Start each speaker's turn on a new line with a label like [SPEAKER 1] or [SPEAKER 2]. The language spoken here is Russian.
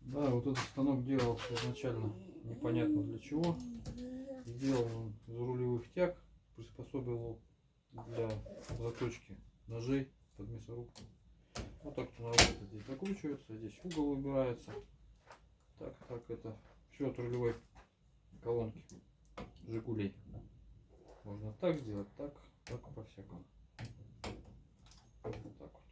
[SPEAKER 1] Да, вот этот станок делался изначально непонятно для чего. Сделал он из рулевых тяг, приспособил его для заточки ножей под мясорубку. Вот так вот она вот здесь закручивается, здесь угол выбирается. Так, это все от рулевой колонки Жигулей. Можно так сделать, так по-всякому. Вот так вот.